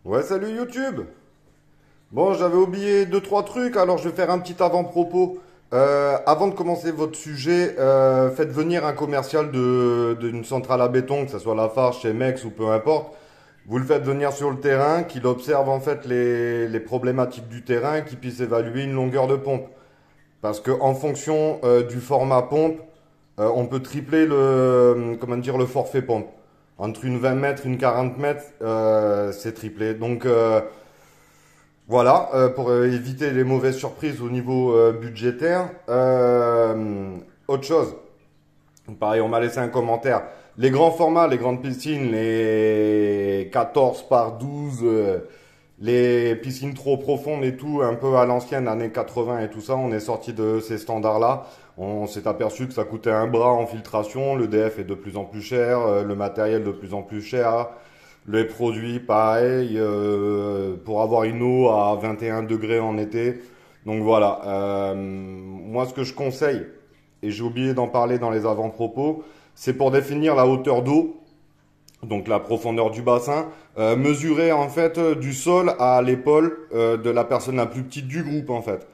Ouais, salut YouTube. Bon, j'avais oublié deux, trois trucs, alors je vais faire un petit avant-propos. Avant de commencer votre sujet, faites venir un commercial d'une centrale à béton, que ce soit Lafarge, chez Mex ou peu importe. Vous le faites venir sur le terrain, qu'il observe en fait les problématiques du terrain, qu'il puisse évaluer une longueur de pompe. Parce que en fonction du format pompe, on peut tripler comment dire, le forfait pompe. Entre une 20 mètres, une 40 mètres, c'est triplé. Donc voilà, pour éviter les mauvaises surprises au niveau budgétaire. Autre chose, pareil, on m'a laissé un commentaire. Les grands formats, les grandes piscines, les 14 par 12, les piscines trop profondes et tout, un peu à l'ancienne, années 80 et tout ça, on est sorti de ces standards-là. On s'est aperçu que ça coûtait un bras en filtration, le DF est de plus en plus cher, le matériel de plus en plus cher. Les produits, pareil, pour avoir une eau à 21 degrés en été. Donc voilà, moi ce que je conseille, et j'ai oublié d'en parler dans les avant-propos, c'est pour définir la hauteur d'eau, donc la profondeur du bassin, mesurer en fait du sol à l'épaule de la personne la plus petite du groupe en fait.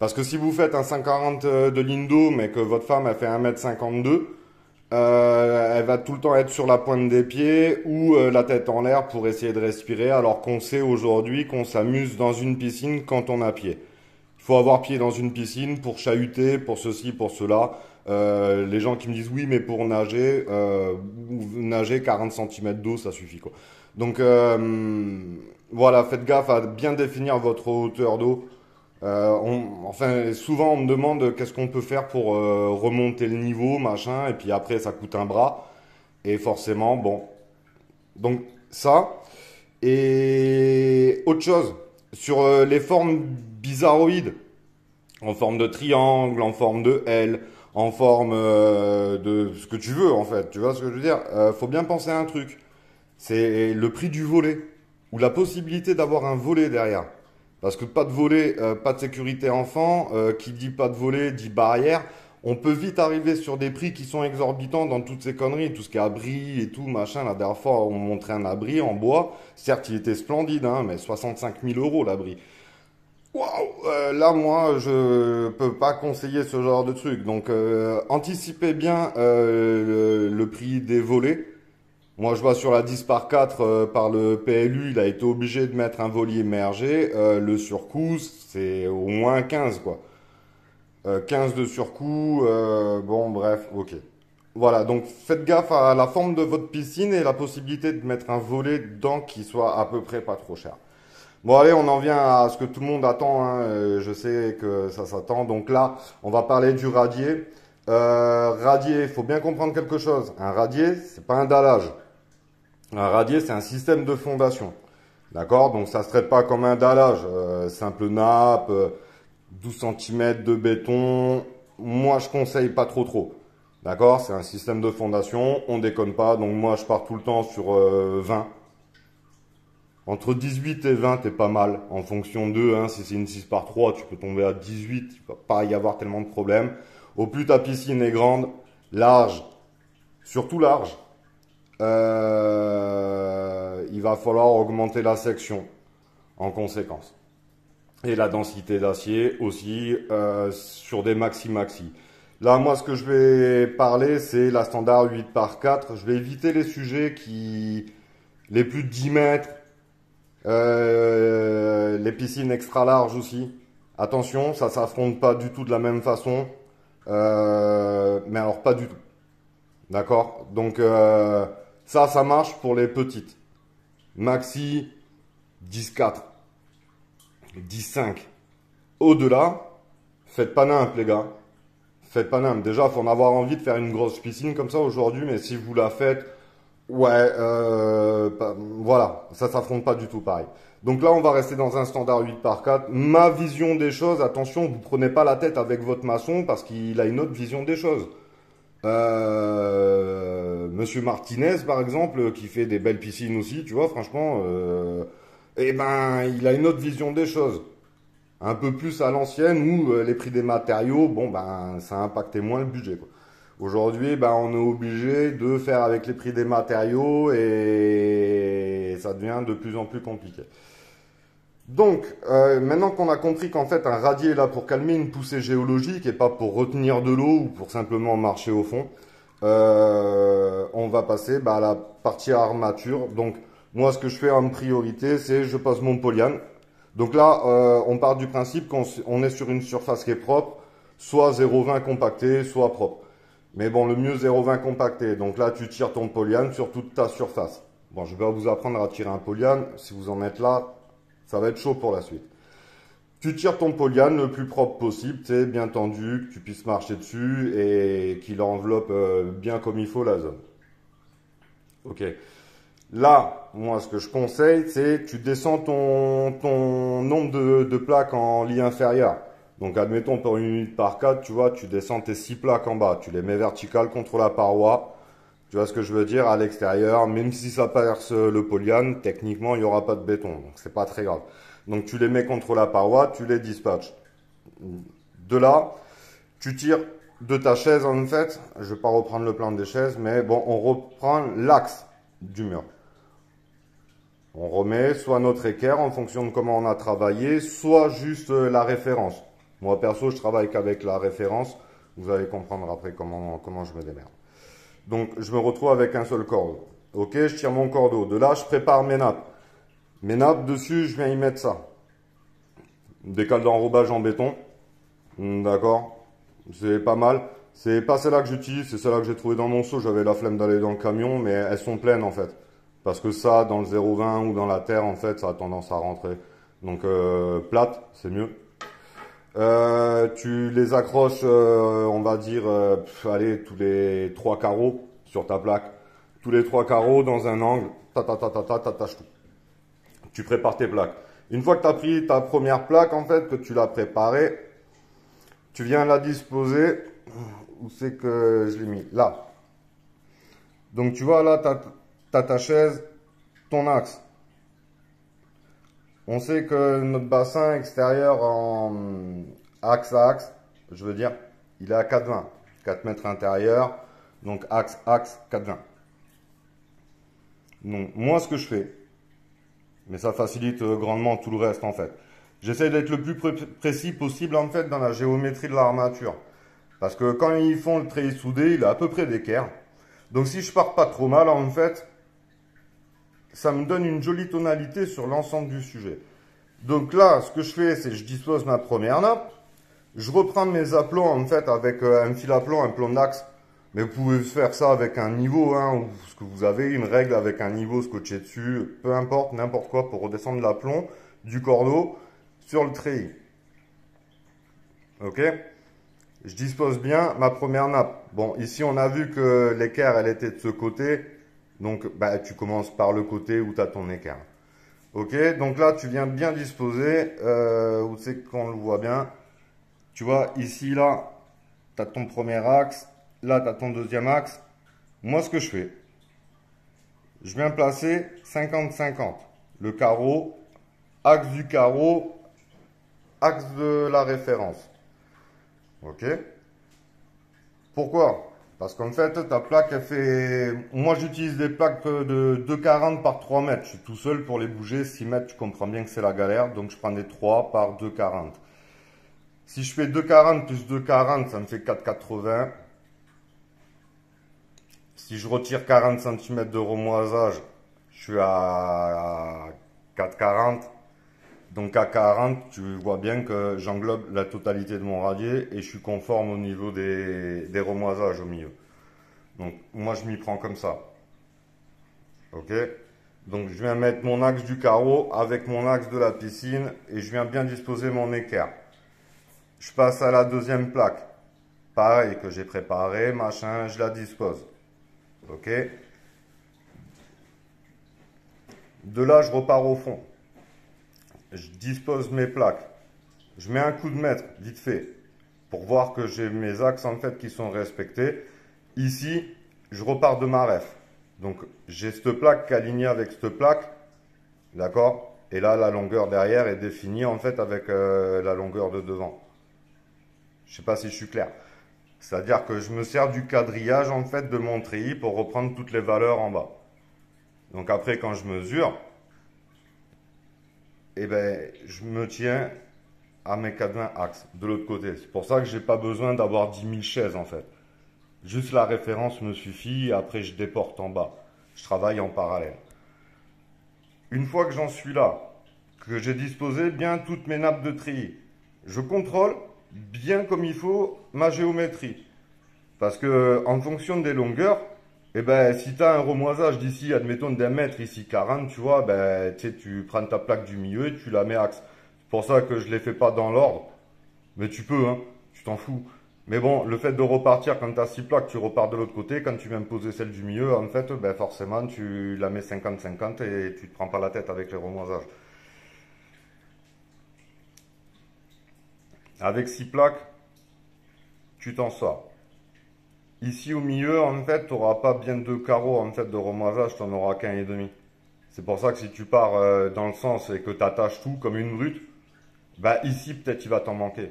Parce que si vous faites un 140 de ligne d'eau, mais que votre femme a fait 1,52 m, elle va tout le temps être sur la pointe des pieds ou la tête en l'air pour essayer de respirer, alors qu'on sait aujourd'hui qu'on s'amuse dans une piscine quand on a pied. Il faut avoir pied dans une piscine pour chahuter, pour ceci, pour cela. Les gens qui me disent oui, mais pour nager, nager 40 cm d'eau, ça suffit quoi. Donc voilà, faites gaffe à bien définir votre hauteur d'eau. Enfin, souvent on me demande qu'est-ce qu'on peut faire pour remonter le niveau, machin, et puis après ça coûte un bras. Et forcément, bon. Donc ça. Et autre chose, sur les formes bizarroïdes, en forme de triangle, en forme de L, en forme de ce que tu veux en fait. Tu vois ce que je veux dire? Faut bien penser à un truc. C'est le prix du volet, ou la possibilité d'avoir un volet derrière. Parce que pas de volet, pas de sécurité enfant, qui dit pas de volet dit barrière. On peut vite arriver sur des prix qui sont exorbitants dans toutes ces conneries, tout ce qui est abri et tout, machin. La dernière fois, on montrait un abri en bois. Certes, il était splendide, hein, mais 65 000 euros l'abri. Waouh! Là, moi, je peux pas conseiller ce genre de truc. Donc, anticipez bien le prix des volets. Moi, je vois sur la 10 par 4 par le PLU, il a été obligé de mettre un voilier émergé. Le surcoût, c'est au moins 15, quoi. 15 de surcoût, bon, bref, ok. Voilà, donc faites gaffe à la forme de votre piscine et la possibilité de mettre un volet dedans qui soit à peu près pas trop cher. Bon, allez, on en vient à ce que tout le monde attend, hein. Je sais que ça s'attend. Donc là, on va parler du radier. Radier, il faut bien comprendre quelque chose. Un radier, c'est pas un dallage. Un radier, c'est un système de fondation. D'accord? Donc ça se traite pas comme un dallage. Simple nappe, 12 cm de béton. Moi, je conseille pas trop. D'accord? C'est un système de fondation. On déconne pas. Donc moi, je pars tout le temps sur 20. Entre 18 et 20, t'es pas mal. En fonction de, hein, si c'est une 6 par 3, tu peux tomber à 18. Il va pas y avoir tellement de problèmes. Au plus ta piscine est grande, large, surtout large, il va falloir augmenter la section en conséquence. Et la densité d'acier aussi sur des maxi. Là, moi, ce que je vais parler, c'est la standard 8 par 4. Je vais éviter les sujets les plus de 10 mètres, les piscines extra larges aussi. Attention, ça s'affronte pas du tout de la même façon. Mais alors, pas du tout. D'accord? Donc, ça marche pour les petites. Maxi, 10,4, 10,5. Au-delà, faites pas nimp, les gars. Faites pas nimp. Déjà, faut en avoir envie de faire une grosse piscine comme ça aujourd'hui, mais si vous la faites, ouais, voilà, ça s'affronte pas du tout pareil. Donc là, on va rester dans un standard 8 par 4. Ma vision des choses, attention, vous prenez pas la tête avec votre maçon parce qu'il a une autre vision des choses. Monsieur Martinez, par exemple, qui fait des belles piscines aussi, tu vois, franchement, eh ben, il a une autre vision des choses. Un peu plus à l'ancienne où les prix des matériaux, bon, ben, ça a impacté moins le budget, quoi. Aujourd'hui, ben, on est obligé de faire avec les prix des matériaux et ça devient de plus en plus compliqué. Donc, maintenant qu'on a compris qu'en fait un radier est là pour calmer une poussée géologique et pas pour retenir de l'eau ou pour simplement marcher au fond, on va passer à la partie armature. Donc, moi, ce que je fais en priorité, c'est je pose mon polyane. Donc là, on part du principe qu'on est sur une surface qui est propre, soit 0,20 compacté, soit propre. Mais bon, le mieux 0,20 compacté. Donc là, tu tires ton polyane sur toute ta surface. Bon, je vais vous apprendre à tirer un polyane. Si vous en êtes là, ça va être chaud pour la suite. Tu tires ton polyane le plus propre possible, c'est bien tendu, que tu puisses marcher dessus et qu'il enveloppe bien comme il faut la zone. Ok. Là, moi, ce que je conseille, c'est tu descends ton nombre de plaques en lit inférieur. Donc, admettons, pour une unité par 4, tu vois, tu descends tes 6 plaques en bas. Tu les mets verticales contre la paroi. Tu vois ce que je veux dire, à l'extérieur. Même si ça perce le polyane, techniquement, il n'y aura pas de béton. Donc, c'est pas très grave. Donc, tu les mets contre la paroi, tu les dispatches. De là, tu tires de ta chaise, en fait. Je vais pas reprendre le plan des chaises, mais bon, on reprend l'axe du mur. On remet soit notre équerre en fonction de comment on a travaillé, soit juste la référence. Moi, perso, je travaille qu'avec la référence. Vous allez comprendre après comment je me démerde. Donc, je me retrouve avec un seul cordeau. Ok, je tire mon cordeau. De là, je prépare mes nappes. Mes nappes, dessus, je viens y mettre ça. Des cales d'enrobage en béton. D'accord. C'est pas mal. C'est pas celle-là que j'utilise, c'est celle-là que j'ai trouvée dans mon seau. J'avais la flemme d'aller dans le camion, mais elles sont pleines en fait. Parce que ça, dans le 0,20 ou dans la terre, en fait, ça a tendance à rentrer. Donc, plate, c'est mieux. Tu les accroches, on va dire, allez, tous les 3 carreaux sur ta plaque. Tous les 3 carreaux dans un angle, t'attaches tout. Tu prépares tes plaques. Une fois que tu as pris ta première plaque, en fait, que tu l'as préparée, tu viens la disposer. Où c'est que je l'ai mis? Là. Donc, tu vois, là, tu as ta chaise, ton axe. On sait que notre bassin extérieur en axe à axe, je veux dire, il est à 4,20. 4 mètres intérieur, donc axe, 4,20. Donc, moi, ce que je fais, mais ça facilite grandement tout le reste en fait. J'essaie d'être le plus précis possible en fait dans la géométrie de l'armature. Parce que quand ils font le treillis soudé, il est à peu près d'équerre. Donc si je pars pas trop mal en fait, ça me donne une jolie tonalité sur l'ensemble du sujet. Donc là, ce que je fais, c'est je dispose ma première nappe. Je reprends mes aplombs en fait avec un fil à plomb, un plomb d'axe. Mais vous pouvez faire ça avec un niveau, hein, ou ce que vous avez, une règle avec un niveau scotché dessus, peu importe, n'importe quoi pour redescendre l'aplomb du cordeau sur le treillis. Ok? Je dispose bien ma première nappe. Bon, ici on a vu que l'équerre, elle était de ce côté. Donc, bah, tu commences par le côté où tu as ton équerre. Ok? Donc là, tu viens bien disposer, où c'est qu'on le voit bien. Tu vois, ici, là, tu as ton premier axe. Là, tu as ton deuxième axe. Moi, ce que je fais, je viens placer 50-50. Le carreau, axe du carreau, axe de la référence. Ok? Pourquoi? Parce qu'en fait, ta plaque, elle fait... Moi, j'utilise des plaques de 2,40 par 3 mètres. Je suis tout seul pour les bouger. 6 mètres, tu comprends bien que c'est la galère. Donc, je prends des 3 par 2,40. Si je fais 2,40 plus 2,40, ça me fait 4,80. Si je retire 40 cm de remoisage, je suis à 4,40. Donc à 40, tu vois bien que j'englobe la totalité de mon radier et je suis conforme au niveau des remoisages au milieu. Donc moi je m'y prends comme ça. Ok? Donc je viens mettre mon axe du carreau avec mon axe de la piscine et je viens bien disposer mon équerre. Je passe à la deuxième plaque. Pareil que j'ai préparé, machin, je la dispose. Ok? De là, je repars au fond. Je dispose mes plaques. Je mets un coup de mètre, vite fait, pour voir que j'ai mes axes en fait qui sont respectés. Ici, je repars de ma ref. Donc, j'ai cette plaque qui est alignée avec cette plaque. D'accord? Et là, la longueur derrière est définie en fait avec la longueur de devant. Je sais pas si je suis clair. C'est-à-dire que je me sers du quadrillage en fait de mon treillis pour reprendre toutes les valeurs en bas. Donc après quand je mesure, eh ben, je me tiens à mes 80 axes de l'autre côté. C'est pour ça que j'ai pas besoin d'avoir 10 000 chaises en fait. Juste la référence me suffit, après je déporte en bas. Je travaille en parallèle. Une fois que j'en suis là, que j'ai disposé bien toutes mes nappes de treillis, je contrôle bien comme il faut ma géométrie. Parce que en fonction des longueurs, eh ben, si tu as un remoisage d'ici, admettons d'un mètre, ici 40, tu vois, ben, tu prends ta plaque du milieu et tu la mets axe. C'est pour ça que je ne les fais pas dans l'ordre. Mais tu peux, hein, tu t'en fous. Mais bon, le fait de repartir quand tu as 6 plaques, tu repars de l'autre côté. Quand tu viens poser celle du milieu, en fait, ben, forcément, tu la mets 50-50 et tu te prends pas la tête avec les remoisages. Avec 6 plaques, tu t'en sors. Ici au milieu, en fait, tu n'auras pas bien deux carreaux en fait, de remoisage, tu n'en auras qu'un et demi. C'est pour ça que si tu pars dans le sens et que tu attaches tout comme une brute, bah ici peut-être il va t'en manquer.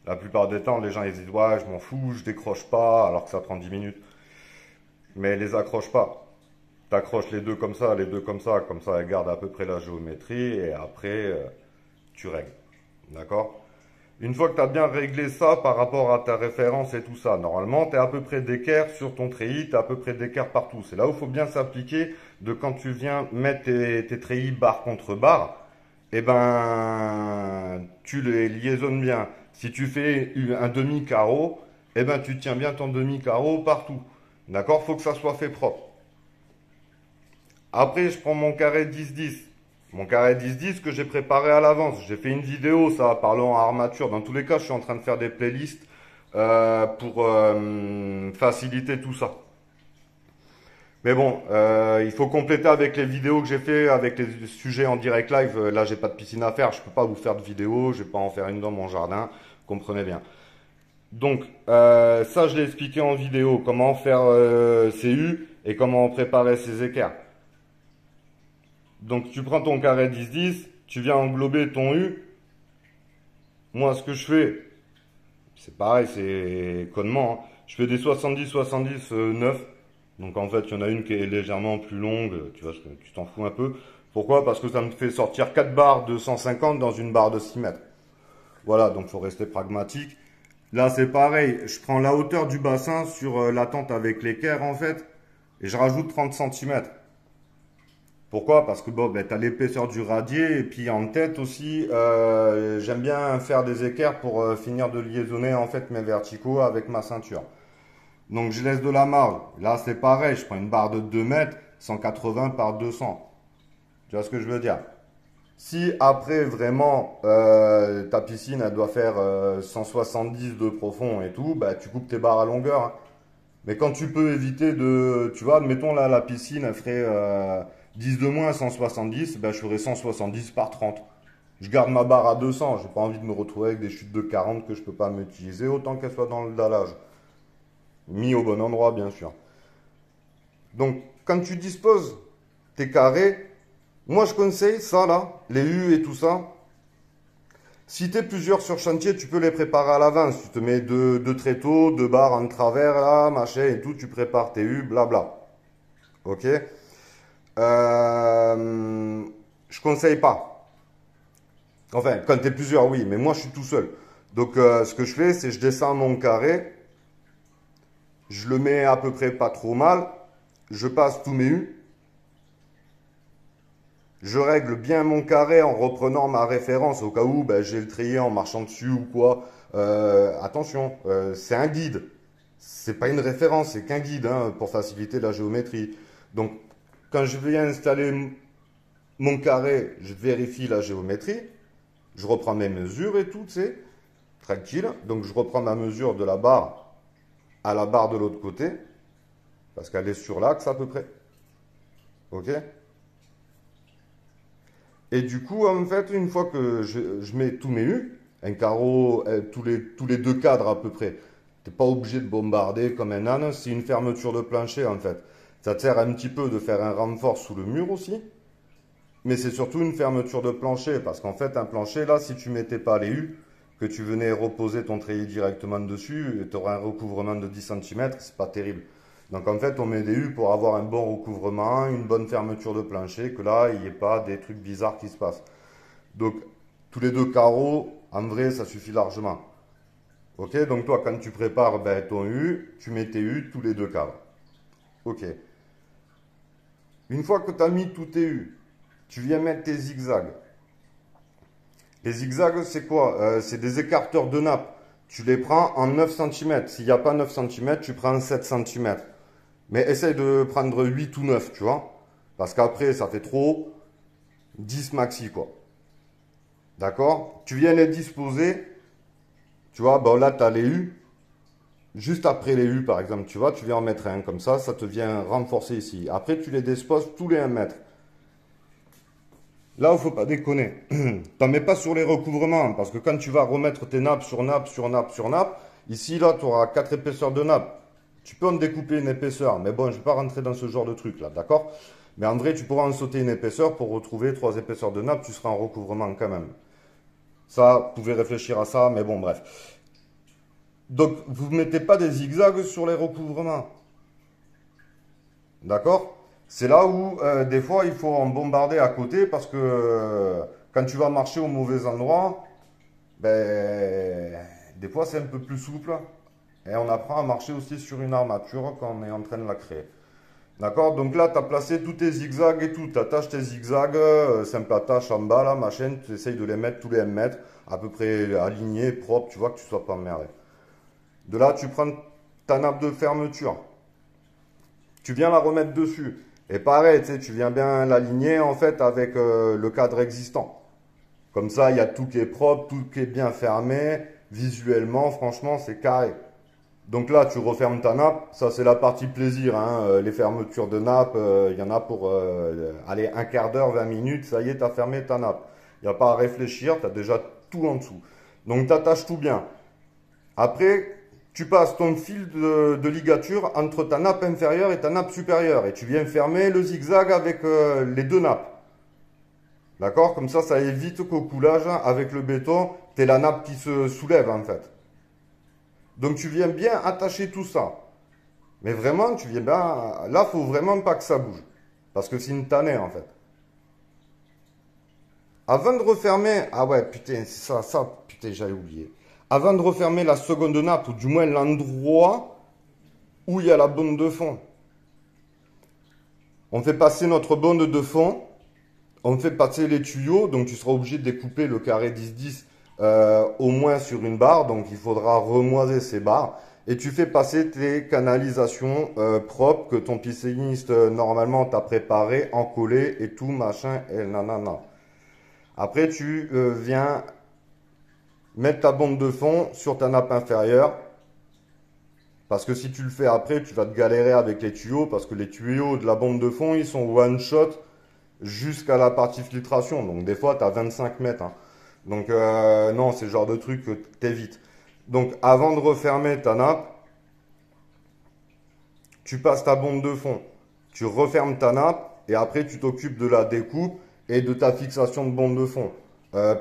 La plupart des temps, les gens ils disent ouais, je m'en fous, je décroche pas, alors que ça prend 10 minutes. Mais les accroche pas. T'accroches les deux comme ça, elles gardent à peu près la géométrie et après tu règles. D'accord? Une fois que tu as bien réglé ça par rapport à ta référence et tout ça, normalement, tu es à peu près d'équerre sur ton treillis, tu es à peu près d'équerre partout. C'est là où il faut bien s'appliquer de quand tu viens mettre tes treillis barre contre barre, eh ben, tu les liaisonnes bien. Si tu fais un demi-carreau, eh ben, tu tiens bien ton demi-carreau partout. D'accord? Faut que ça soit fait propre. Après, je prends mon carré 10-10. Mon carré 10-10 que j'ai préparé à l'avance. J'ai fait une vidéo, ça, parlant armature. Dans tous les cas, je suis en train de faire des playlists pour faciliter tout ça. Mais bon, il faut compléter avec les vidéos que j'ai fait, avec les sujets en direct live. Là, j'ai pas de piscine à faire, je peux pas vous faire de vidéo, je vais pas en faire une dans mon jardin. Comprenez bien. Donc, ça, je l'ai expliqué en vidéo, comment faire CU et comment préparer ses équerres. Donc tu prends ton carré 10-10, tu viens englober ton U. Moi ce que je fais, c'est pareil, c'est connement, hein. Je fais des 70-70 9. Donc en fait il y en a une qui est légèrement plus longue, tu vois, tu t'en fous un peu. Pourquoi? Parce que ça me fait sortir 4 barres de 150 dans une barre de 6 mètres. Voilà, donc il faut rester pragmatique. Là c'est pareil, je prends la hauteur du bassin sur la tente avec l'équerre en fait, et je rajoute 30 cm. Pourquoi? Parce que bon, ben, tu as l'épaisseur du radier et puis en tête aussi, j'aime bien faire des équerres pour finir de liaisonner en fait mes verticaux avec ma ceinture. Donc je laisse de la marge. Là c'est pareil, je prends une barre de 2 mètres, 180 par 200. Tu vois ce que je veux dire? Si après vraiment ta piscine elle doit faire 170 de profond et tout, bah, tu coupes tes barres à longueur, hein. Mais quand tu peux éviter de, tu vois, admettons là la piscine elle ferait 10 de moins 170, ben, je ferais 170 par 30. Je garde ma barre à 200, j'ai pas envie de me retrouver avec des chutes de 40 que je peux pas m'utiliser, autant qu'elles soient dans le dallage. Mis au bon endroit bien sûr. Donc quand tu disposes tes carrés, moi je conseille ça là, les U et tout ça. Si tu es plusieurs sur chantier, tu peux les préparer à l'avance. Tu te mets deux tréteaux, deux barres en travers, là, machin et tout. Tu prépares tes U, blabla. Ok? Je conseille pas. Enfin, quand tu es plusieurs, oui. Mais moi, je suis tout seul. Donc, ce que je fais, c'est je descends mon carré. Je le mets à peu près pas trop mal. Je passe tous mes U. Je règle bien mon carré en reprenant ma référence au cas où ben, j'ai le treillis en marchant dessus ou quoi. Attention, c'est un guide. C'est pas une référence, c'est qu'un guide hein, pour faciliter la géométrie. Donc, quand je viens installer mon carré, je vérifie la géométrie. Je reprends mes mesures et tout, tu sais, tranquille. Donc, je reprends ma mesure de la barre à la barre de l'autre côté. Parce qu'elle est sur l'axe à peu près. Ok? Et du coup, en fait, une fois que je mets tous mes U, un carreau, tous les deux cadres à peu près, tu n'es pas obligé de bombarder comme un âne, c'est une fermeture de plancher en fait. Ça te sert un petit peu de faire un renfort sous le mur aussi, mais c'est surtout une fermeture de plancher, parce qu'en fait, un plancher, là, si tu mettais pas les U, que tu venais reposer ton treillis directement dessus, tu auras un recouvrement de 10 cm, c'est pas terrible. Donc en fait, on met des hues pour avoir un bon recouvrement, une bonne fermeture de plancher, que là, il n'y ait pas des trucs bizarres qui se passent. Donc tous les deux carreaux, en vrai, ça suffit largement. Ok, donc toi, quand tu prépares ben, ton U, tu mets tes U tous les deux carreaux. Ok. Une fois que tu as mis tous tes U, tu viens mettre tes zigzags. Les zigzags, c'est quoi? C'est des écarteurs de nappe. Tu les prends en 9 cm. S'il n'y a pas 9 cm, tu prends 7 cm. Mais essaye de prendre 8 ou 9, tu vois. Parce qu'après, ça fait trop. 10 maxi, quoi. D'accord? Tu viens les disposer. Tu vois, bon là, tu as les U. Juste après les U, par exemple, tu vois, tu viens en mettre un comme ça te vient renforcer ici. Après, tu les disposes tous les 1 mètre. Là, il ne faut pas déconner. T'en mets pas sur les recouvrements, parce que quand tu vas remettre tes nappes sur nappe, sur nappe, sur nappe, ici, là, tu auras 4 épaisseurs de nappe. Tu peux en découper une épaisseur, mais bon, je ne vais pas rentrer dans ce genre de truc là, d'accord? Mais en vrai, tu pourras en sauter une épaisseur pour retrouver 3 épaisseurs de nappe, tu seras en recouvrement quand même. Ça, vous pouvez réfléchir à ça, mais bon, bref. Donc, vous ne mettez pas des zigzags sur les recouvrements. D'accord? C'est là où, des fois, il faut en bombarder à côté parce que quand tu vas marcher au mauvais endroit, ben, des fois, c'est un peu plus souple. Et on apprend à marcher aussi sur une armature quand on est en train de la créer. D'accord? Donc là, tu as placé tous tes zigzags et tout. Tu attaches tes zigzags, simple attache en bas, là, machin. Tu essayes de les mettre tous les 1 mètre, à peu près alignés, propres, tu vois, que tu ne sois pas emmerdé. De là, tu prends ta nappe de fermeture. Tu viens la remettre dessus. Et pareil, tu sais, tu viens bien l'aligner en fait avec le cadre existant. Comme ça, il y a tout qui est propre, tout qui est bien fermé. Visuellement, franchement, c'est carré. Donc là, tu refermes ta nappe. Ça, c'est la partie plaisir, hein. Les fermetures de nappe, il y en a pour allez, un quart d'heure, 20 minutes. Ça y est, tu as fermé ta nappe. Il n'y a pas à réfléchir, tu as déjà tout en dessous. Donc, tu attaches tout bien. Après, tu passes ton fil de ligature entre ta nappe inférieure et ta nappe supérieure. Et tu viens fermer le zigzag avec les deux nappes. D'accord? Comme ça évite qu'au coulage, avec le béton, tu aies la nappe qui se soulève en fait. Donc tu viens bien attacher tout ça. Mais vraiment, tu viens bien... Là, faut vraiment pas que ça bouge. Parce que c'est une tannée en fait. Avant de refermer... Ah ouais, putain, putain, j'avais oublié. Avant de refermer la seconde nappe, ou du moins l'endroit où il y a la bonde de fond, on fait passer notre bonde de fond, on fait passer les tuyaux, donc tu seras obligé de découper le carré 10-10 au moins sur une barre, donc il faudra remoiser ces barres, et tu fais passer tes canalisations propres que ton pisciniste normalement t'a préparé, encollé et tout, machin, et nanana. Après, tu viens mettre ta bombe de fond sur ta nappe inférieure. Parce que si tu le fais après, tu vas te galérer avec les tuyaux. Parce que les tuyaux de la bombe de fond, ils sont one shot jusqu'à la partie filtration. Donc des fois, tu as 25 mètres. Hein. Donc non, c'est le genre de truc que tu évites. Donc avant de refermer ta nappe, tu passes ta bombe de fond. Tu refermes ta nappe et après, tu t'occupes de la découpe et de ta fixation de bombe de fond.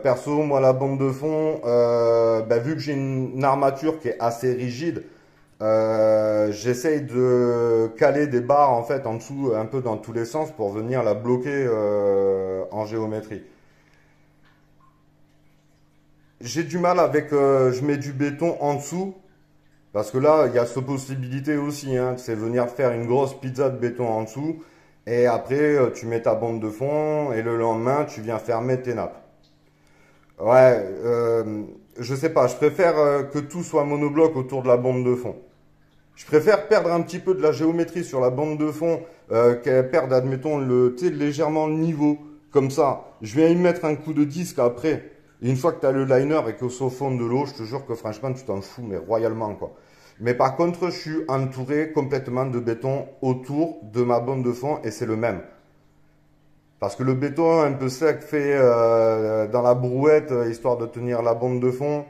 Perso, moi, la bombe de fond, vu que j'ai une armature qui est assez rigide, j'essaye de caler des barres en fait en dessous, un peu dans tous les sens pour venir la bloquer en géométrie. J'ai du mal avec, je mets du béton en dessous, parce que là, il y a cette possibilité aussi, hein, c'est venir faire une grosse pizza de béton en dessous, et après, tu mets ta bombe de fond, et le lendemain, tu viens fermer tes nappes. Ouais, je sais pas, je préfère que tout soit monobloc autour de la bombe de fond. Je préfère perdre un petit peu de la géométrie sur la bande de fond, qu'elle perde, admettons, légèrement le niveau, comme ça. Je viens y mettre un coup de disque après. Et une fois que tu as le liner et que c'est au fond de l'eau, je te jure que franchement, tu t'en fous, mais royalement, quoi. Mais par contre, je suis entouré complètement de béton autour de ma bande de fond et c'est le même. Parce que le béton un peu sec fait dans la brouette, histoire de tenir la bombe de fond,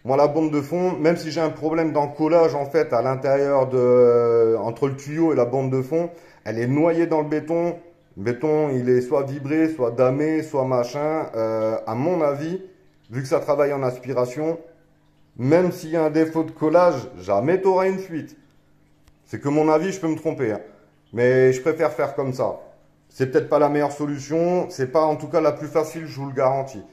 moi, la bombe de fond, même si j'ai un problème d'encollage en fait à l'intérieur entre le tuyau et la bombe de fond, elle est noyée dans le béton. Le béton, il est soit vibré, soit damé, soit machin. À mon avis, vu que ça travaille en aspiration, même s'il y a un défaut de collage, jamais tu auras une fuite. C'est que mon avis, je peux me tromper, hein. Mais je préfère faire comme ça. C'est peut-être pas la meilleure solution, c'est pas en tout cas la plus facile, je vous le garantis.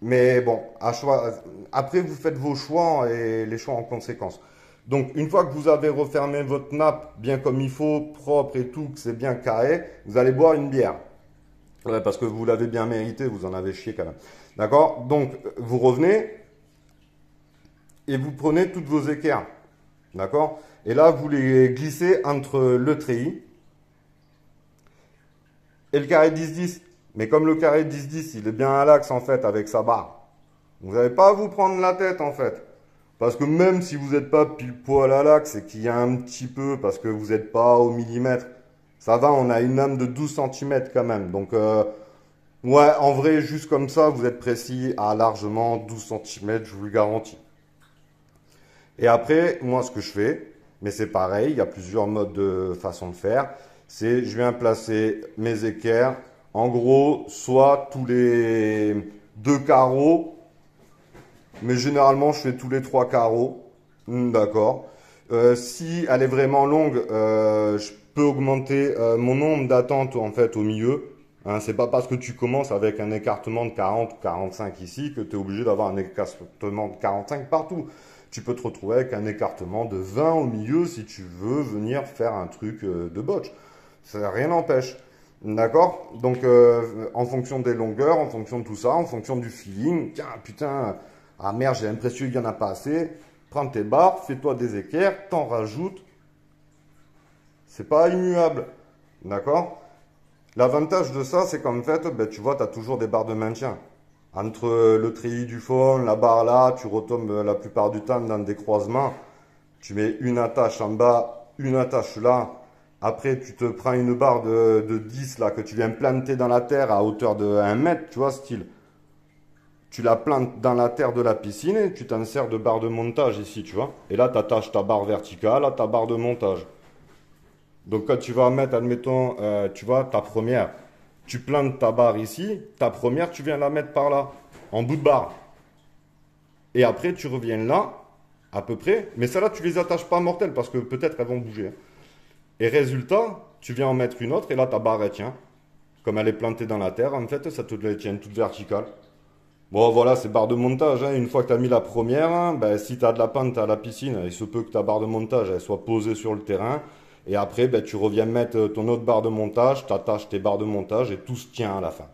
Mais bon, après vous faites vos choix et les choix en conséquence. Donc une fois que vous avez refermé votre nappe bien comme il faut, propre et tout, que c'est bien carré, vous allez boire une bière. Ouais, parce que vous l'avez bien mérité, vous en avez chié quand même. D'accord? Donc vous revenez et vous prenez toutes vos équerres. D'accord? Et là, vous les glissez entre le treillis et le carré 10-10. Mais comme le carré 10-10, il est bien à l'axe en fait avec sa barre, vous n'avez pas à vous prendre la tête en fait. Parce que même si vous n'êtes pas pile poil à l'axe et qu'il y a un petit peu, parce que vous n'êtes pas au millimètre, ça va, on a une lame de 12 cm quand même. Donc, ouais, en vrai, juste comme ça, vous êtes précis à largement 12 cm, je vous le garantis. Et après, moi, ce que je fais, mais c'est pareil, il y a plusieurs modes de façon de faire, c'est je viens placer mes équerres, en gros, soit tous les 2 carreaux, mais généralement, je fais tous les 3 carreaux. D'accord. Si elle est vraiment longue, je peux augmenter mon nombre d'attentes en fait au milieu. Hein, c'est pas parce que tu commences avec un écartement de 40 ou 45 ici que tu es obligé d'avoir un écartement de 45 partout. Tu peux te retrouver avec un écartement de 20 au milieu si tu veux venir faire un truc de botch. Ça rien n'empêche. D'accord. Donc en fonction des longueurs, en fonction de tout ça, en fonction du feeling, tiens putain, ah merde, j'ai l'impression qu'il n'y en a pas assez. Prends tes barres, fais-toi des équerres, t'en rajoutes. C'est pas immuable. D'accord? L'avantage de ça, c'est qu'en fait, ben, tu vois, tu as toujours des barres de maintien. Entre le treillis du fond, la barre là, tu retombes la plupart du temps dans des croisements. Tu mets une attache en bas, une attache là. Après, tu te prends une barre de 10 là que tu viens planter dans la terre à hauteur de 1 mètre, tu vois, style. Tu la plantes dans la terre de la piscine et tu t'en sers de barre de montage ici, tu vois. Et là, tu attaches ta barre verticale à ta barre de montage. Donc, quand tu vas mettre, admettons, tu vois, ta première, tu plantes ta barre ici, ta première, tu viens la mettre par là, en bout de barre. Et après, tu reviens là, à peu près. Mais celles-là, tu les attaches pas mortelles parce que peut-être elles vont bouger. Et résultat, tu viens en mettre une autre et là, ta barre, elle tient. Comme elle est plantée dans la terre, en fait, ça te la tient toute verticale. Bon, voilà, c'est barre de montage, hein. Une fois que tu as mis la première, hein, ben, si tu as de la pente à la piscine, il se peut que ta barre de montage elle soit posée sur le terrain. Et après, ben, tu reviens mettre ton autre barre de montage, tu attaches tes barres de montage et tout se tient à la fin.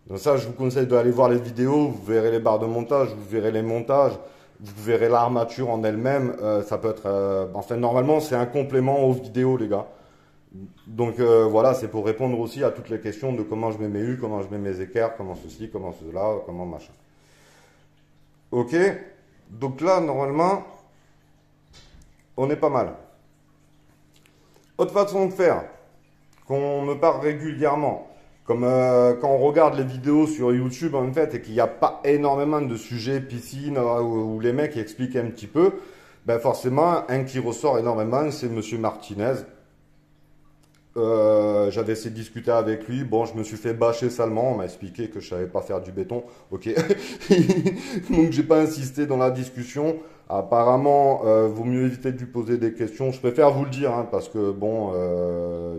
Donc ça, je vous conseille d'aller voir les vidéos, vous verrez les barres de montage, vous verrez les montages, vous verrez l'armature en elle-même. Ça peut être... enfin, normalement, c'est un complément aux vidéos, les gars. Donc voilà, c'est pour répondre aussi à toutes les questions de comment je mets mes U, comment je mets mes équerres, comment ceci, comment cela, comment machin. Ok, donc là, normalement, on est pas mal. Autre façon de faire, qu'on me parle régulièrement, comme quand on regarde les vidéos sur YouTube en fait, et qu'il n'y a pas énormément de sujets piscine où les mecs expliquent un petit peu, ben forcément, un qui ressort énormément, c'est Monsieur Martinez. J'avais essayé de discuter avec lui. Bon, je me suis fait bâcher salement. On m'a expliqué que je savais pas faire du béton. Ok. Donc, j'ai pas insisté dans la discussion. Apparemment, vaut mieux éviter de lui poser des questions. Je préfère vous le dire, hein, parce que bon,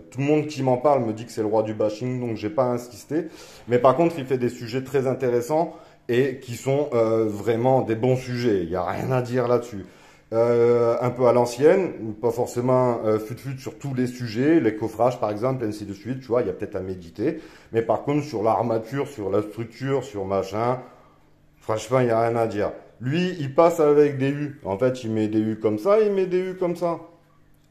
tout le monde qui m'en parle me dit que c'est le roi du bashing, donc j'ai pas insisté. Mais par contre, il fait des sujets très intéressants et qui sont vraiment des bons sujets. Il n'y a rien à dire là-dessus. Un peu à l'ancienne, pas forcément fut-fut sur tous les sujets, les coffrages par exemple, ainsi de suite, tu vois, il y a peut-être à méditer. Mais par contre, sur l'armature, sur la structure, sur machin, franchement, il n'y a rien à dire. Lui, il passe avec des U. En fait, il met des U comme ça, il met des U comme ça.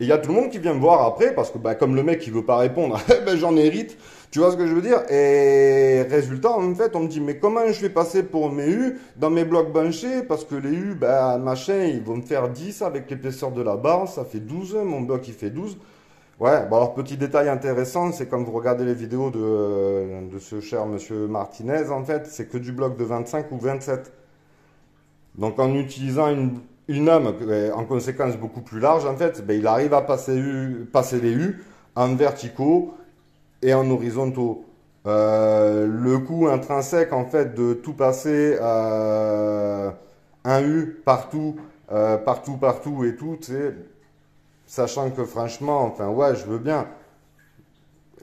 Et il y a tout le monde qui vient me voir après, parce que bah, comme le mec, il veut pas répondre, ben, j'en hérite. Tu vois ce que je veux dire? Et résultat, en fait, on me dit, mais comment je fais passer pour mes U dans mes blocs banchés? Parce que les U, ben, machin, ils vont me faire 10 avec l'épaisseur de la barre, ça fait 12, mon bloc, il fait 12. Ouais, bon alors, petit détail intéressant, c'est quand vous regardez les vidéos de ce cher monsieur Martinez, en fait, c'est que du bloc de 25 ou 27. Donc, en utilisant une lame, en conséquence, beaucoup plus large, en fait, ben, il arrive à passer les U en verticaux et en horizontaux. Le coût intrinsèque en fait de tout passer à un U partout, partout et tout, tu sais, sachant que franchement, enfin ouais, je veux bien.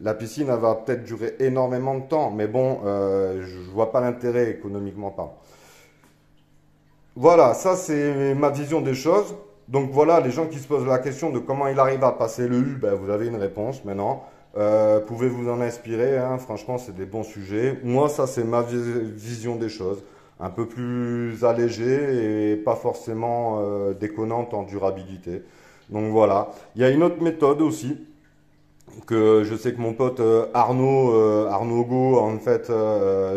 La piscine, elle va peut-être durer énormément de temps, mais bon, je vois pas l'intérêt économiquement parlant. Voilà, ça c'est ma vision des choses. Donc voilà, les gens qui se posent la question de comment il arrive à passer le U, ben, vous avez une réponse maintenant. Pouvez vous en inspirer, hein, franchement c'est des bons sujets. Moi ça c'est ma vision des choses. Un peu plus allégée et pas forcément déconnante en durabilité. Donc voilà. Il y a une autre méthode aussi que je sais que mon pote Arnaud Go en fait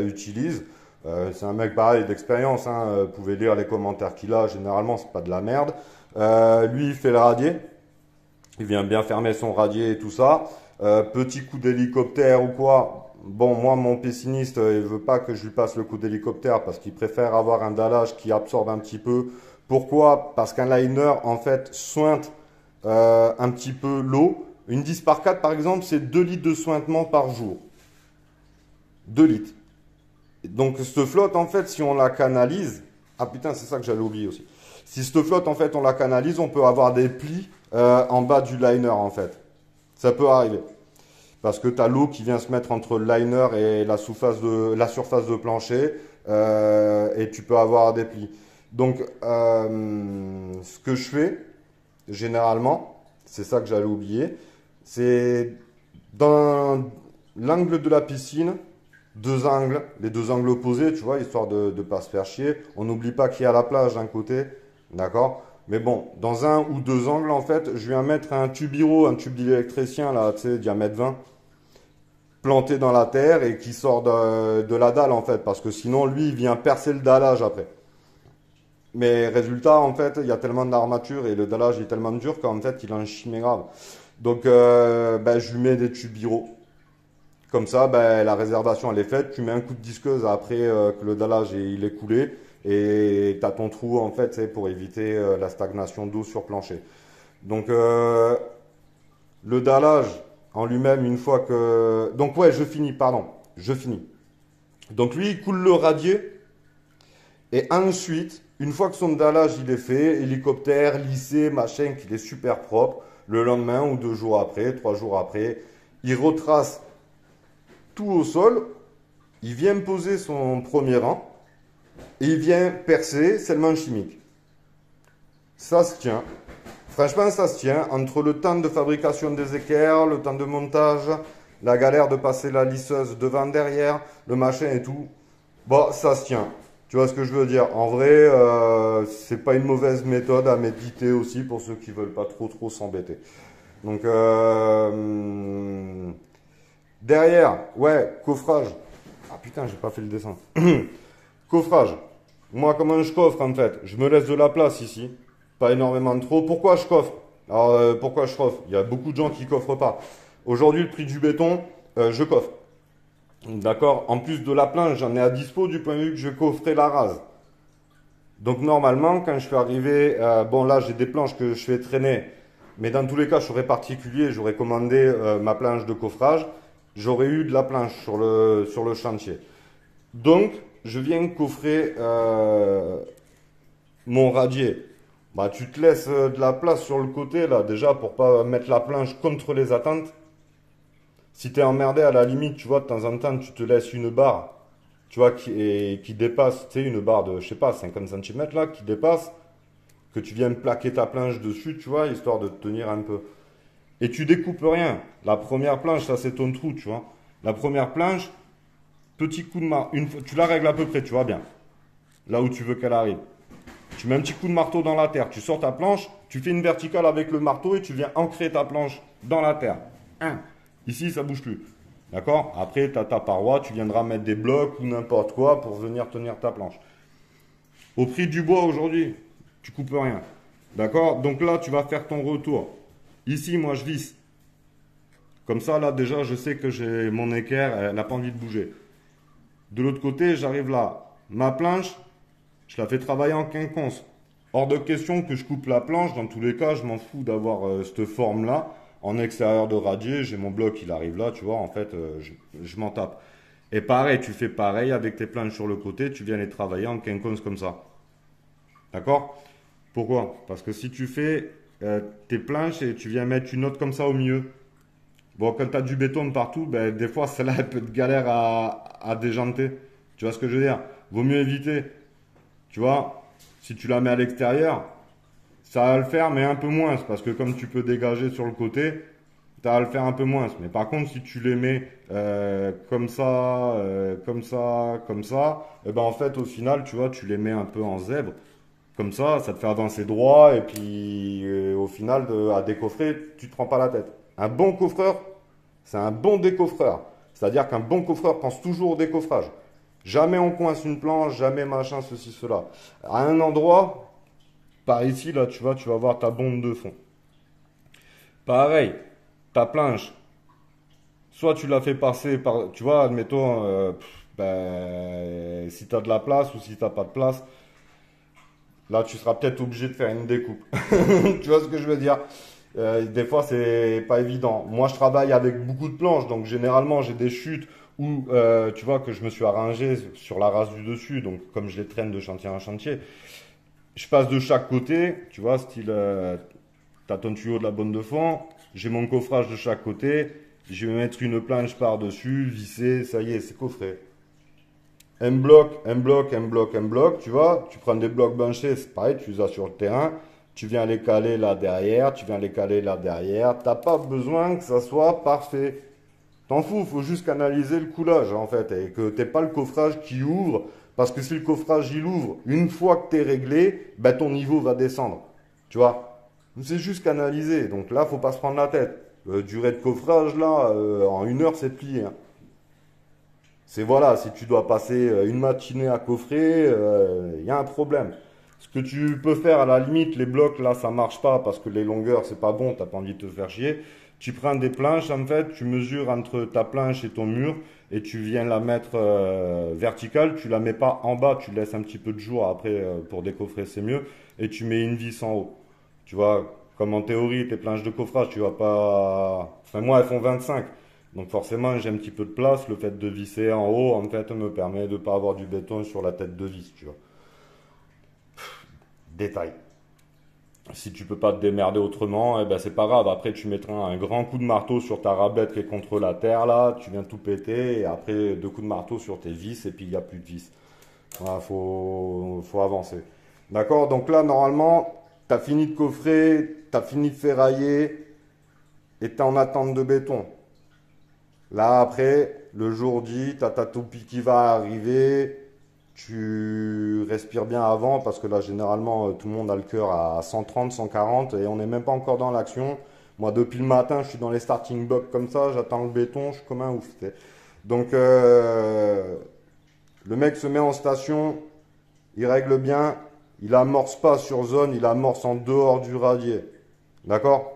utilise. C'est un mec pareil d'expérience, hein. Vous pouvez lire les commentaires qu'il a, généralement c'est pas de la merde. Lui il fait le radier, il vient bien fermer son radier et tout ça. Petit coup d'hélicoptère ou quoi. Bon, moi mon pessimiste, il veut pas que je lui passe le coup d'hélicoptère parce qu'il préfère avoir un dallage qui absorbe un petit peu. Pourquoi? Parce qu'un liner en fait sointe un petit peu l'eau. Une 10 par 4 par exemple, c'est 2 litres de sointement par jour. 2 litres. Donc cette flotte en fait, si on la canalise, ah putain c'est ça que j'allais oublier aussi. Si cette flotte en fait on la canalise, on peut avoir des plis en bas du liner en fait. Ça peut arriver. Parce que tu as l'eau qui vient se mettre entre le liner et la surface de plancher et tu peux avoir des plis. Donc ce que je fais généralement, c'est ça que j'allais oublier, c'est dans l'angle de la piscine, deux angles, les deux angles opposés, tu vois, histoire de ne pas se faire chier. On n'oublie pas qu'il y a la plage d'un côté, d'accord? Mais bon, dans un ou deux angles, en fait, je viens mettre un tube Hiro, un tube d'électricien, là, tu sais, diamètre 20, planté dans la terre et qui sort de la dalle, en fait, parce que sinon, lui, il vient percer le dallage après. Mais résultat, en fait, il y a tellement d'armature et le dallage est tellement dur qu'en fait, il en chie mais grave. Donc, ben, je lui mets des tubes Hiro. Comme ça, ben, la réservation elle est faite. Tu mets un coup de disqueuse après que le dallage il est coulé et tu as ton trou en fait c'est pour éviter la stagnation d'eau sur plancher. Donc le dallage en lui-même une fois que... Donc ouais, je finis, pardon, je finis. Donc lui il coule le radier et ensuite, une fois que son dallage il est fait, hélicoptère, lissé, machin, qu'il est super propre, le lendemain ou 2 jours après, 3 jours après, il retrace tout au sol, il vient me poser son premier rang et il vient percer scellement chimique. Ça se tient. Franchement, ça se tient. Entre le temps de fabrication des équerres, le temps de montage, la galère de passer la lisseuse devant, derrière, le machin et tout, bon, ça se tient. Tu vois ce que je veux dire? En vrai, c'est pas une mauvaise méthode à méditer aussi pour ceux qui veulent pas trop s'embêter. Donc, derrière, ouais, coffrage. Ah putain, j'ai pas fait le dessin. Coffrage. Moi, comment je coffre en fait? Je me laisse de la place ici. Pas énormément trop. Pourquoi je coffre? Alors, pourquoi je coffre? Il y a beaucoup de gens qui coffrent pas. Aujourd'hui, le prix du béton, je coffre. D'accord? En plus de la planche, j'en ai à dispo du point de vue que je coffrais la rase. Donc, normalement, quand je fais arriver, bon là, j'ai des planches que je fais traîner. Mais dans tous les cas, je serais particulier. J'aurais commandé ma planche de coffrage. J'aurais eu de la planche sur le chantier. Donc, je viens coffrer mon radier. Bah, tu te laisses de la place sur le côté, là, déjà, pour pas mettre la planche contre les attentes. Si tu es emmerdé, à la limite, tu vois, de temps en temps, tu te laisses une barre, tu vois, qui dépasse, tu sais, une barre de, je sais pas, 50 cm, là, qui dépasse, que tu viens plaquer ta planche dessus, tu vois, histoire de te tenir un peu. Et tu découpes rien. La première planche, ça, c'est ton trou, tu vois. La première planche, petit coup de marteau, tu la règles à peu près, tu vois bien, là où tu veux qu'elle arrive. Tu mets un petit coup de marteau dans la terre, tu sors ta planche, tu fais une verticale avec le marteau et tu viens ancrer ta planche dans la terre. Ici, ça bouge plus. D'accord? Après, tu as ta paroi, tu viendras mettre des blocs ou n'importe quoi pour venir tenir ta planche. Au prix du bois aujourd'hui, tu coupes rien. D'accord? Donc là, tu vas faire ton retour. Ici, moi, je visse. Comme ça, là, déjà, je sais que j'ai mon équerre, elle n'a pas envie de bouger. De l'autre côté, j'arrive là. Ma planche, je la fais travailler en quinconce. Hors de question que je coupe la planche. Dans tous les cas, je m'en fous d'avoir cette forme-là. En extérieur de radier, j'ai mon bloc, il arrive là, tu vois, en fait, je m'en tape. Et pareil, tu fais pareil avec tes planches sur le côté, tu viens les travailler en quinconce comme ça. D'accord? Pourquoi? Parce que si tu fais tes planches et tu viens mettre une autre comme ça au milieu, bon, quand tu as du béton de partout, ben, des fois, celle-là, elle peut te galère à déjanter. Tu vois ce que je veux dire? Vaut mieux éviter. Tu vois, si tu la mets à l'extérieur, ça va le faire, mais un peu moins. Parce que comme tu peux dégager sur le côté, ça va le faire un peu moins. Mais par contre, si tu les mets comme ça, comme ça, comme ça, et ben en fait, au final, tu vois, tu les mets un peu en zèbre. Comme ça te fait avancer droit. Et puis, au final, à décoffrer, tu te prends pas la tête. Un bon coffreur, c'est un bon décoffreur. C'est-à-dire qu'un bon coffreur pense toujours au décoffrage. Jamais on coince une planche, jamais machin, ceci, cela. À un endroit, par ici, là, tu vas voir ta bombe de fond. Pareil, ta planche, soit tu la fais passer par, tu vois, admettons, ben, si tu as de la place ou si tu n'as pas de place, là, tu seras peut-être obligé de faire une découpe. Tu vois ce que je veux dire? Des fois, c'est pas évident. Moi, je travaille avec beaucoup de planches, donc généralement, j'ai des chutes où, tu vois, que je me suis arrangé sur la race du dessus, donc comme je les traîne de chantier en chantier, je passe de chaque côté, tu vois, style, t'as ton tuyau de la bonne de fond, j'ai mon coffrage de chaque côté, je vais mettre une planche par-dessus, visser, ça y est, c'est coffré. Un bloc, un bloc, un bloc, un bloc, tu vois, tu prends des blocs banchés, c'est pareil, tu les as sur le terrain, tu viens les caler là derrière, tu viens les caler là derrière, t'as pas besoin que ça soit parfait. T'en fous, faut juste canaliser le coulage en fait, et que t'aies pas le coffrage qui ouvre, parce que si le coffrage il ouvre, une fois que t'es réglé, ben ton niveau va descendre. Tu vois, c'est juste canaliser, donc là faut pas se prendre la tête. Durée de coffrage là, en 1 heure c'est plié, hein. C'est voilà, si tu dois passer une matinée à coffrer, il y a un problème. Ce que tu peux faire à la limite, les blocs là ça marche pas parce que les longueurs c'est pas bon, t'as pas envie de te faire chier. Tu prends des planches en fait, tu mesures entre ta planche et ton mur et tu viens la mettre verticale, tu la mets pas en bas, tu laisses un petit peu de jour après pour décoffrer c'est mieux et tu mets une vis en haut. Tu vois, comme en théorie tes planches de coffrage, tu vas pas. Enfin moi elles font 25. Donc forcément, j'ai un petit peu de place. Le fait de visser en haut, en fait, me permet de ne pas avoir du béton sur la tête de vis, tu vois. Détail. Si tu peux pas te démerder autrement, eh ben c'est pas grave. Après, tu mettras un grand coup de marteau sur ta rabette qui est contre la terre, là. Tu viens tout péter. Et après, 2 coups de marteau sur tes vis. Et puis, il n'y a plus de vis. Voilà, faut avancer. D'accord? Donc là, normalement, tu as fini de coffrer, tu as fini de ferrailler. Et tu es en attente de béton. Là, après, le jour dit, t'as ta toupie qui va arriver, tu respires bien avant parce que là, généralement, tout le monde a le cœur à 130, 140 et on n'est même pas encore dans l'action. Moi, depuis le matin, je suis dans les starting blocks comme ça, j'attends le béton, je suis comme un ouf. Tu sais. Donc, le mec se met en station, il règle bien, il amorce pas sur zone, il amorce en dehors du radier. D'accord?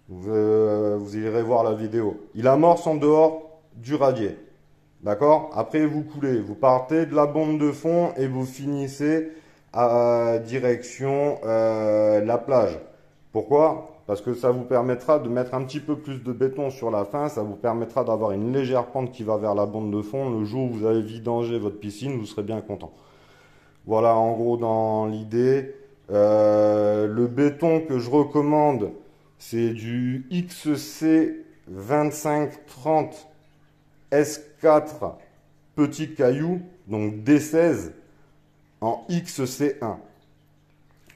Vous irez voir la vidéo. Il amorce en dehors du radier. D'accord? Après, vous coulez. Vous partez de la bombe de fond et vous finissez à direction la plage. Pourquoi? Parce que ça vous permettra de mettre un petit peu plus de béton sur la fin. Ça vous permettra d'avoir une légère pente qui va vers la bombe de fond. Le jour où vous avez vidangé votre piscine, vous serez bien content. Voilà, en gros, dans l'idée. Le béton que je recommande, c'est du XC 2530 S4 petit caillou, donc D16 en XC1.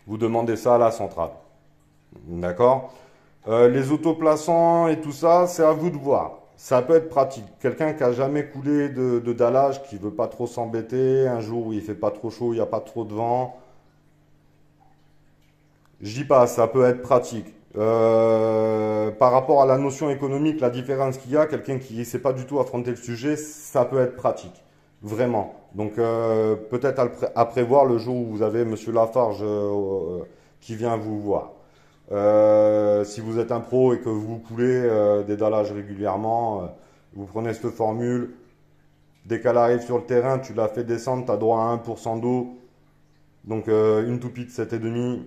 Vous demandez ça à la centrale. D'accord? Les autoplaçants et tout ça, c'est à vous de voir. Ça peut être pratique. Quelqu'un qui a jamais coulé de dallage, qui veut pas trop s'embêter, un jour où il fait pas trop chaud, il n'y a pas trop de vent, je dis pas, ça peut être pratique. Par rapport à la notion économique, la différence qu'il y a, quelqu'un qui ne sait pas du tout affronter le sujet, ça peut être pratique. Vraiment. Donc peut-être à prévoir le jour où vous avez Monsieur Lafarge qui vient vous voir. Si vous êtes un pro et que vous coulez des dallages régulièrement, vous prenez cette formule. Dès qu'elle arrive sur le terrain, tu la fais descendre, tu as droit à 1% d'eau. Donc une toupie de 7,5,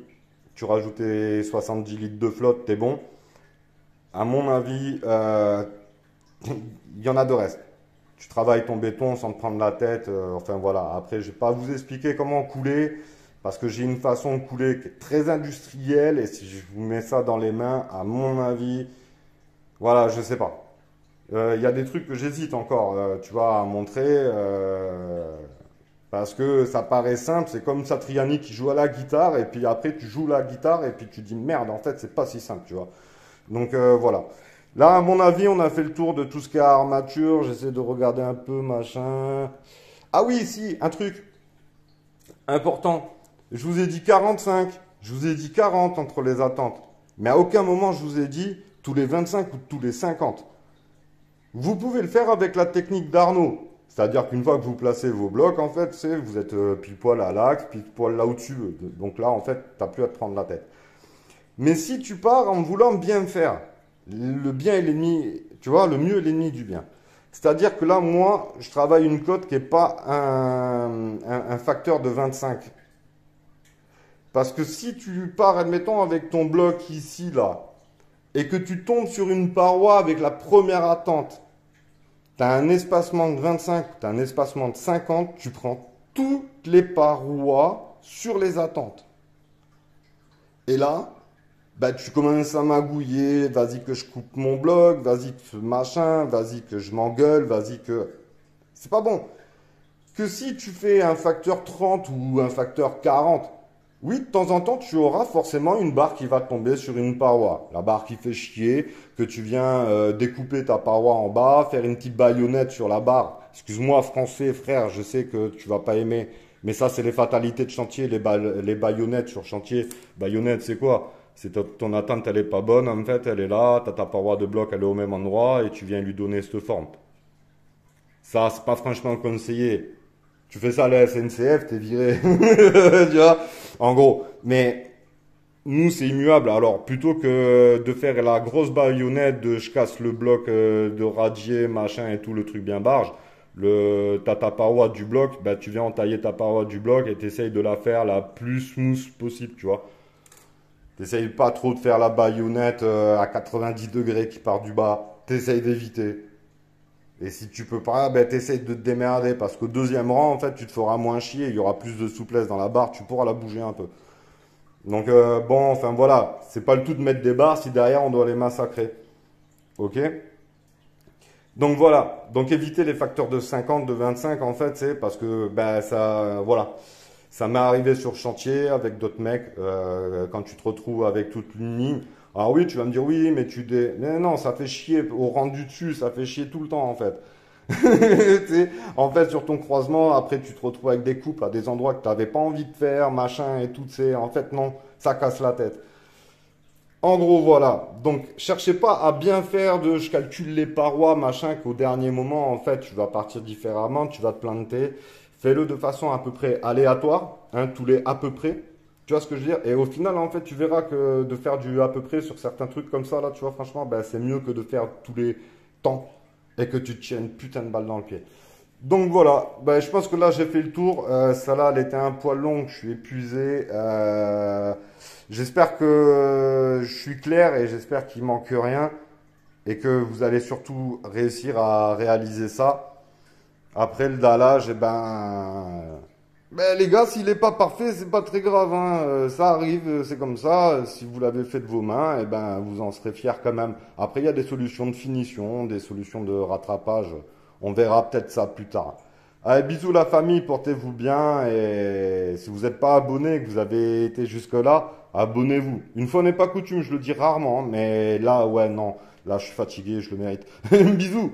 tu rajoutes tes 70 litres de flotte, t'es bon. à mon avis, il y en a de reste. Tu travailles ton béton sans te prendre la tête. Enfin voilà. Après, je vais pas vous expliquer comment couler parce que j'ai une façon de couler qui est très industrielle et si je vous mets ça dans les mains, à mon avis, voilà, je sais pas. Il y a des trucs que j'hésite encore, tu vois, à montrer parce que ça paraît simple. C'est comme Satriani qui joue à la guitare et puis après tu joues la guitare et puis tu dis merde, en fait, c'est pas si simple, tu vois. Donc voilà. Là, à mon avis, on a fait le tour de tout ce qui est armature. J'essaie de regarder un peu, machin. Ah oui, si, un truc important. Je vous ai dit 45. Je vous ai dit 40 entre les attentes. Mais à aucun moment, je vous ai dit tous les 25 ou tous les 50. Vous pouvez le faire avec la technique d'Arnaud. C'est-à-dire qu'une fois que vous placez vos blocs, en fait, vous êtes pile poil à l'axe, pile poil là au-dessus. Donc là, en fait, tu n'as plus à te prendre la tête. Mais si tu pars en voulant bien faire, le bien est l'ennemi, tu vois, le mieux est l'ennemi du bien. C'est-à-dire que là, moi, je travaille une cote qui n'est pas un facteur de 25. Parce que si tu pars, admettons, avec ton bloc ici, là, et que tu tombes sur une paroi avec la première attente, tu as un espacement de 25, tu as un espacement de 50, tu prends toutes les parois sur les attentes. Et là, bah, tu commences à magouiller, vas-y que je coupe mon bloc, vas-y que machin, vas-y que je m'engueule, vas-y que... C'est pas bon. Que si tu fais un facteur 30 ou un facteur 40, oui, de temps en temps, tu auras forcément une barre qui va tomber sur une paroi. La barre qui fait chier, que tu viens découper ta paroi en bas, faire une petite baïonnette sur la barre. Excuse-moi, français, frère, je sais que tu vas pas aimer, mais ça, c'est les fatalités de chantier, les baïonnettes sur chantier. Baïonnette, c'est quoi? C'est ton attente, elle est pas bonne, en fait, elle est là, t'as ta paroi de bloc, elle est au même endroit, et tu viens lui donner cette forme. Ça, c'est pas franchement conseillé. Tu fais ça à la SNCF, t'es viré. Tu vois? En gros. Mais nous, c'est immuable. Alors, plutôt que de faire la grosse baïonnette de je casse le bloc de radier, machin et tout, le truc bien barge, t'as ta paroi du bloc, bah, tu viens entailler ta paroi du bloc et t'essayes de la faire la plus smooth possible, tu vois. T'essayes pas trop de faire la baïonnette à 90 degrés qui part du bas. T'essayes d'éviter. Et si tu peux pas, ben t'essayes de te démerder parce qu'au deuxième rang, en fait, tu te feras moins chier, il y aura plus de souplesse dans la barre, tu pourras la bouger un peu. Donc bon, enfin voilà, c'est pas le tout de mettre des barres si derrière on doit les massacrer. Ok? Donc voilà, donc éviter les facteurs de 50, de 25 en fait, c'est parce que ben ça, voilà, ça m'est arrivé sur chantier avec d'autres mecs quand tu te retrouves avec toute une ligne. Alors oui, tu vas me dire oui, mais mais non, ça fait chier au rendu dessus, ça fait chier tout le temps en fait. Tu sais, en fait, sur ton croisement, après, tu te retrouves avec des coupes à des endroits que tu n'avais pas envie de faire, machin et tout. En fait, non, ça casse la tête. En gros, voilà. Donc, cherchez pas à bien faire de je calcule les parois, machin, qu'au dernier moment, en fait, tu vas partir différemment, tu vas te planter. Fais-le de façon à peu près aléatoire, hein, tous les à peu près. Tu vois ce que je veux dire? Et au final, en fait, tu verras que de faire du à peu près sur certains trucs comme ça, là, tu vois, franchement, ben, c'est mieux que de faire tous les temps et que tu te tiens une putain de balle dans le pied. Donc voilà, ben, je pense que là j'ai fait le tour. Ça là, elle était un poil longue, je suis épuisé. J'espère que je suis clair et j'espère qu'il manque rien et que vous allez surtout réussir à réaliser ça. Après le dallage, ben les gars, s'il n'est pas parfait, c'est pas très grave, hein. Ça arrive, c'est comme ça. Si vous l'avez fait de vos mains, et ben vous en serez fiers quand même. Après, il y a des solutions de finition, des solutions de rattrapage. On verra peut-être ça plus tard. Allez, bisous la famille, portez-vous bien et si vous n'êtes pas abonné et que vous avez été jusque-là, abonnez-vous. Une fois n'est pas coutume, je le dis rarement, mais là, ouais, non, là je suis fatigué, je le mérite. Bisous.